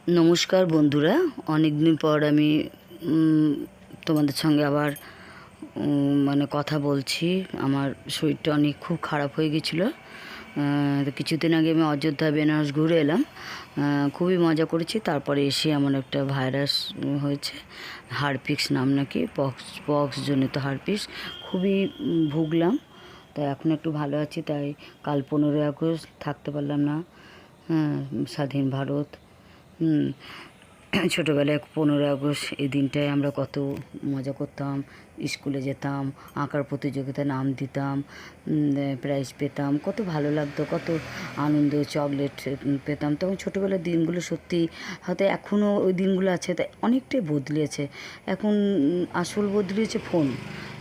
নমস্কার বন্ধুরা, অনেক দিন পর আমি তোমাদের সঙ্গে আবার মানে কথা বলছি। আমার শরীরটা খুব খারাপ হয়ে গেছিলো। তো কিছুদিন আগে আমি অযোধ্যা বেনারস ঘুরে এলাম, খুবই মজা করেছি। তারপরে এসে আমার একটা ভাইরাস হয়েছে, হারপিক্স নাম নাকি, পক্স জনিত হারপিক্স। খুবই ভুগলাম। তো এখন একটু ভালো আছি। তাই কাল 15ই আগস্ট থাকতে পারলাম না। স্বাধীন ভারত। ছোটোবেলায় 15ই আগস্ট এই দিনটায় আমরা কত মজা করতাম, স্কুলে যেতাম, আঁকার প্রতিযোগিতায় নাম দিতাম, প্রাইজ পেতাম, কত ভালো লাগতো, কত আনন্দ, চকলেট পেতাম। তখন ছোটোবেলার দিনগুলো সত্যি, হয়তো এখনও ওই দিনগুলো আছে, তাই অনেকটাই বদলেছে। এখন আসল বদলেছে ফোন।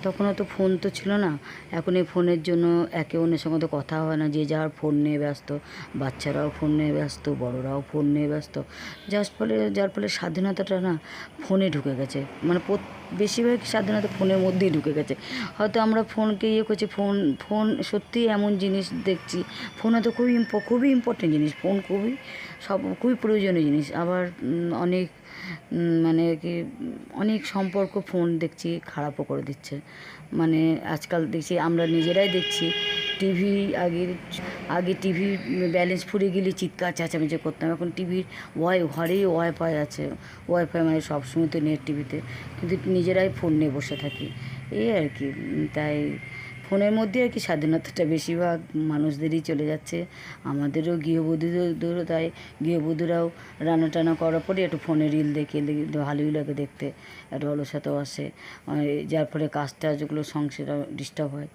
তখন অত ফোন তো ছিল না। এখন এই ফোনের জন্য একে অন্যের সঙ্গে তো কথা হয় না, যে যার ফোন নিয়ে ব্যস্ত। বাচ্চারাও ফোন নিয়ে ব্যস্ত, বড়রাও ফোন নিয়ে ব্যস্ত। যার ফলে স্বাধীনতাটা না ফোনে ঢুকে গেছে। মানে বেশিরভাগ স্বাধীনতা ফোনের মধ্যেই ঢুকে গেছে। হয়তো আমরা ফোনকে করছি, ফোন সত্যিই এমন জিনিস দেখছি। ফোন হয়তো খুবই ইম্পর্টেন্ট জিনিস। ফোন খুবই প্রয়োজনীয় জিনিস। আবার অনেক মানে কি অনেক সম্পর্ক ফোন দেখছি খারাপও করে দিচ্ছে। মানে আজকাল দেখছি, আমরা নিজেরাই দেখছি, টিভি আগে টিভি ব্যালেন্স ফুরিয়ে গেলে চিৎকার চেঁচামেচি করতাম। এখন টিভির ঘরেই ওয়াইফাই আছে। ওয়াইফাই মানে সবসময় তো নেট টিভিতে, কিন্তু নিজেরাই ফোন নিয়ে বসে থাকি, এই আর কি। তাই ফোনের মধ্যে আর কি স্বাধীনতাটা বেশিরভাগ মানুষদেরই চলে যাচ্ছে। আমাদেরও গৃহবধূদেরও তাই। গৃহবধূরাও রান্না টান্না করার পরে একটু ফোনে রিল দেখে ভালোই লাগে দেখতে, একটু অলসতাও আসে, যার ফলে কাজটা যেগুলো সংসারে ডিস্টার্ব হয়।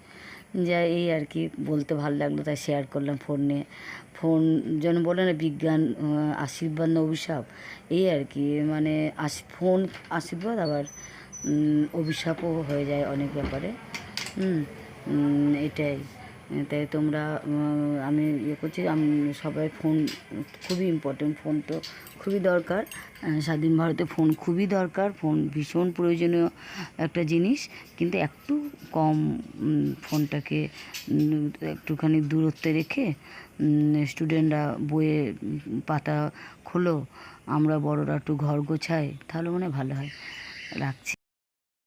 যা এই আর কি, বলতে ভালো লাগলো তাই শেয়ার করলাম ফোন নিয়ে। ফোন যেন বলে না, বিজ্ঞান আশীর্বাদ না অভিশাপ, এই আর কি। মানে ফোন আশীর্বাদ, আবার অভিশাপও হয়ে যায় অনেক ব্যাপারে। এটাই। তাই তোমরা, আমি করছি, সবাই ফোন খুবই ইম্পর্টেন্ট। ফোন তো খুবই দরকার। স্বাধীন ভারতে ফোন খুবই দরকার। ফোন ভীষণ প্রয়োজনীয় একটা জিনিস, কিন্তু একটু কম ফোনটাকে একটুখানি দূরত্বে রেখে স্টুডেন্টরা বইয়ে পাতা খোলো, আমরা বড়রা একটু ঘর গোছাই, তাহলে মনে হয় ভালো হয়। রাখছি।